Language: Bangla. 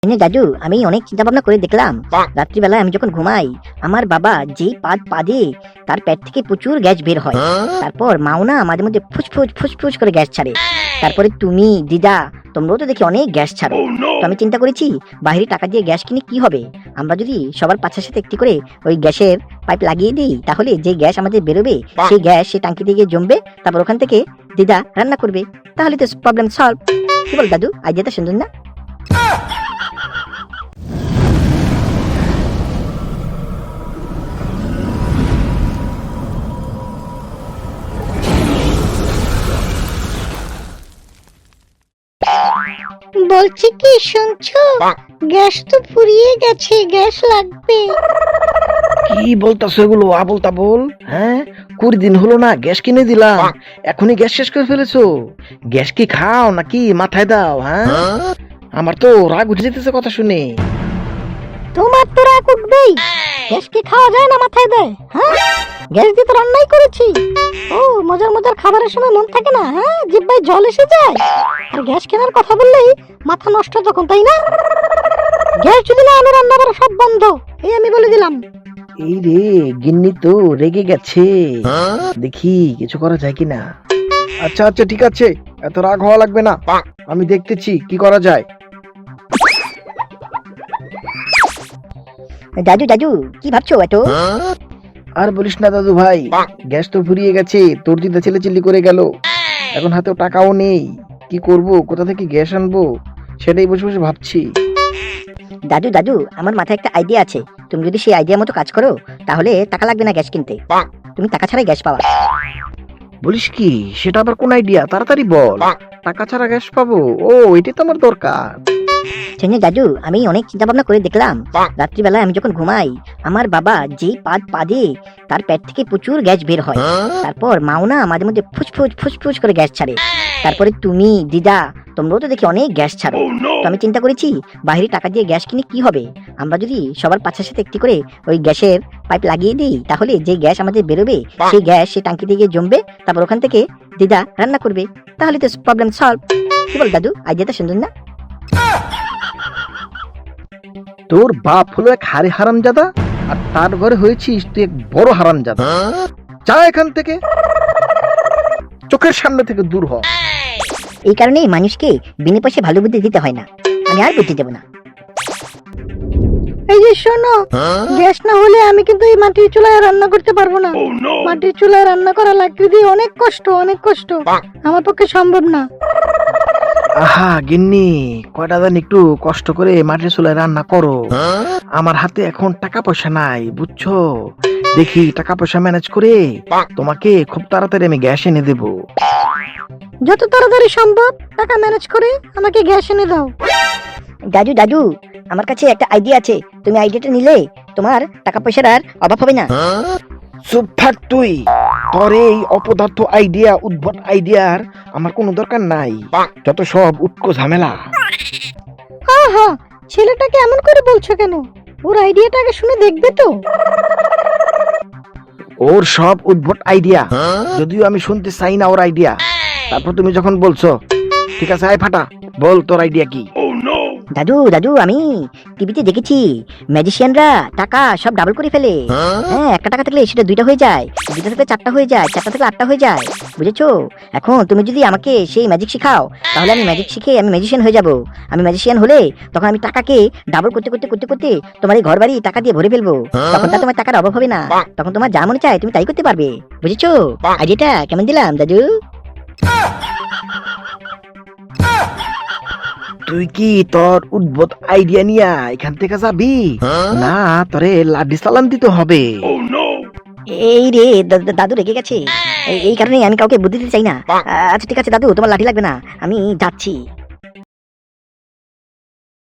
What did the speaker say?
দাদু, আমি অনেক চিন্তা ভাবনা করে দেখলাম, রাত্রিবেলায় আমি যখন ঘুমাই আমার বাবা যেই পা দিয়ে তার পেট থেকে প্রচুর গ্যাস বের হয়। তারপর মাও না মাঝে মধ্যে ফুসফুস ফুসফুস করে গ্যাস ছাড়ে। তারপরে তুমি দিদা তোমরাও তো দেখি অনেক গ্যাস ছাড়ো। তো আমি চিন্তা করেছি বাইরে টাকা দিয়ে গ্যাস কিনে কি হবে, আমরা যদি সবার পাশের সাথে একটি করে ওই গ্যাসের পাইপ লাগিয়ে দিই, তাহলে যে গ্যাস আমাদের বেরোবে সেই গ্যাস সেই টাঙ্কিতে গিয়ে জমবে, তারপর ওখান থেকে দিদা রান্না করবে, তাহলে তো প্রবলেম সলভ। কি বল দাদু, আইডিয়াটা সুন্দর না? বলছি কি শুনছো, গ্যাস তো ফুরিয়ে গেছে, গ্যাস লাগবে। কি বলতাছো এগুলো আবল তাবল? হ্যাঁ, 20 দিন হলো না গ্যাস কিনে দিলাম, এখনই গ্যাস শেষ করে ফেলেছো? গ্যাস কি খাও নাকি মাথায় দাও? হ্যাঁ, আমার তো রাগ উঠে যেতেছে কথা শুনে। তোমার তো রাগ উঠবেই, গ্যাস কি খাওয়া যায় না মাথায় দেয়? হ্যাঁ, গ্যাস দিয়ে তো রান্নাই করেছি। ও মজার মজার খাবারের সময় মন থাকে না? হ্যাঁ, জিহ্বায় জল এসে যায়। আর গ্যাস কেনার কথা বললেই মাথা নষ্ট তখন, তাই না? গ্যাস যদি না আনো রান্না করা সব বন্ধ, এই আমি বলে দিলাম। এই রে, গিন্নি তো রেগে গেছে, দেখি কিছু করা যায় কিনা। আচ্ছা আচ্ছা ঠিক আছে, এত রাগ হওয়া লাগবে না, আমি দেখতেছি কি করা যায়। দাদু দাদু, কি ভাবছো এত? আর বলিস না দাদু ভাই, গ্যাস তো ফুরিয়ে গেছে, তোর দিদা ছেলে চিল্লি করে গেল, এখন হাতেও টাকাও নেই, কি করব, কোথা থেকে গ্যাস আনবো সেটাই বসে বসে ভাবছি। দাদু দাদু, আমার মাথায় একটা আইডিয়া আছে, তুমি যদি সেই আইডিয়া মতো কাজ করো তাহলে টাকা লাগবে না গ্যাস কিনতে, তুমি টাকা ছাড়াই গ্যাস পাওয়া। বলিস কি, সেটা আবার কোন আইডিয়া, তাড়াতাড়ি বল। টাকা ছাড়া গ্যাস পাবো? ও, এটাই তো আমার দরকার। দাদু, আমি অনেক চিন্তা ভাবনা করে দেখলাম, রাত্রিবেলায় আমি যখন ঘুমাই আমার বাবা যেই পা দিয়ে তার পেট থেকে প্রচুর গ্যাস বের হয়। তারপর মাও না মাঝে মধ্যে ফুসফুস ফুসফুস করে গ্যাস ছাড়ে। তারপরে তুমি দিদা তোমরাও তো দেখি অনেক গ্যাস ছাড়ো। তো আমি চিন্তা করেছি বাইরে টাকা দিয়ে গ্যাস কিনে কি হবে, আমরা যদি সবার পাশের সাথে একটি করে ওই গ্যাসের পাইপ লাগিয়ে দিই, তাহলে যে গ্যাস আমাদের বেরোবে সেই গ্যাস সেই টাঙ্কিতে গিয়ে জমবে, তারপর ওখান থেকে দিদা রান্না করবে, তাহলে তো প্রবলেম সলভ। কি বল দাদু, আইডিয়াটা সুন্দর না? তোর বাপ হলো এক হারামজাদা, আর তার ঘরে হয়েছিস তুই এক বড় হারামজাদা। যা এখান থেকে, চোখের সামনে থেকে দূর হ। এই কারণেই মানুষকে বিনা পয়সায় ভালো বুদ্ধি দিতে হয় না, আমি আর বুদ্ধি দেবো না। এই যে শোনো, গ্যাস না হলে আমি কিন্তু এই মাটির চুলায় রান্না করতে পারবো না। মাটির চুলায় রান্না করা লাকড়ি দিয়ে অনেক কষ্ট, অনেক কষ্ট, আমার পক্ষে সম্ভব না। আহা গিন্নি, কয়টা দিন একটু কষ্ট করে মাটির চুলায় রান্না করো, আমার হাতে এখন টাকা পয়সা নাই বুঝছো, দেখি টাকা পয়সা ম্যানেজ করে তোমাকে খুব তাড়াতাড়ি আমি গ্যাস এনে দেবো। যত তাড়াতাড়ি সম্ভব টাকা ম্যানেজ করে আমাকে গ্যাস এনে দাও। দাদু দাদু, আমার কাছে একটা আইডিয়া আছে, তুমি আইডিয়াটা নিলে তোমার টাকা পয়সার আর অভাব হবে না। চুপ থাক তুই, তোর এই অপদার্থ আইডিয়া, উদ্ভট আইডিয়ার আমার কোনো দরকার নাই, যত সব উটকো ঝামেলা। আহা, ছেলেটাকে এমন করে বলছো কেন? ওর আইডিয়াটাকে শুনে দেখবে তো। ওর সব উদ্ভট আইডিয়া, যদিও আমি শুনতে চাই না ওর আইডিয়া, তারপর তুমি যখন বলছো ঠিক আছে, আয় ফাটা, বল তোর আইডিয়া কি। দাদু দাদু, আমি টিভিতে দেখেছি ম্যাজিশিয়ানরা টাকা সব ডাবল করে ফেলে। হ্যাঁ, একটা টাকা থাকলে সেটা দুইটা হয়ে যায়, দুইটা থাকলে চারটা হয়ে যায়, চারটা থাকলে আটটা হয়ে যায়, বুঝেছো? এখন তুমি যদি আমাকে সেই ম্যাজিক শেখাও, তাহলে আমি ম্যাজিক শিখে আমি ম্যাজিশিয়ান হয়ে যাব। আমি ম্যাজিশিয়ান হলে তখন আমি টাকাকে ডাবল করতে করতে করতে করতে তোমার এই ঘর বাড়ি টাকা দিয়ে ভরে ফেলবো, তখন তা তোমার টাকার অভাব হবে না, তখন তোমার যা মনে চায় তুমি তাই করতে পারবে, বুঝেছো? আইডিয়াটা কেমন দিলাম দাদু? তুই কি তোর উদ্ভট আইডিয়া নিয়া এখান থেকে যাবি না তোরে লাড্ডি চালান দিতে হবে? এই রে, দাদু রেগে গেছে, এই কারণে আমি কাউকে বুদ্ধি দিতে চাই না। আচ্ছা ঠিক আছে দাদু, তোমার লাঠি লাগবে না, আমি যাচ্ছি।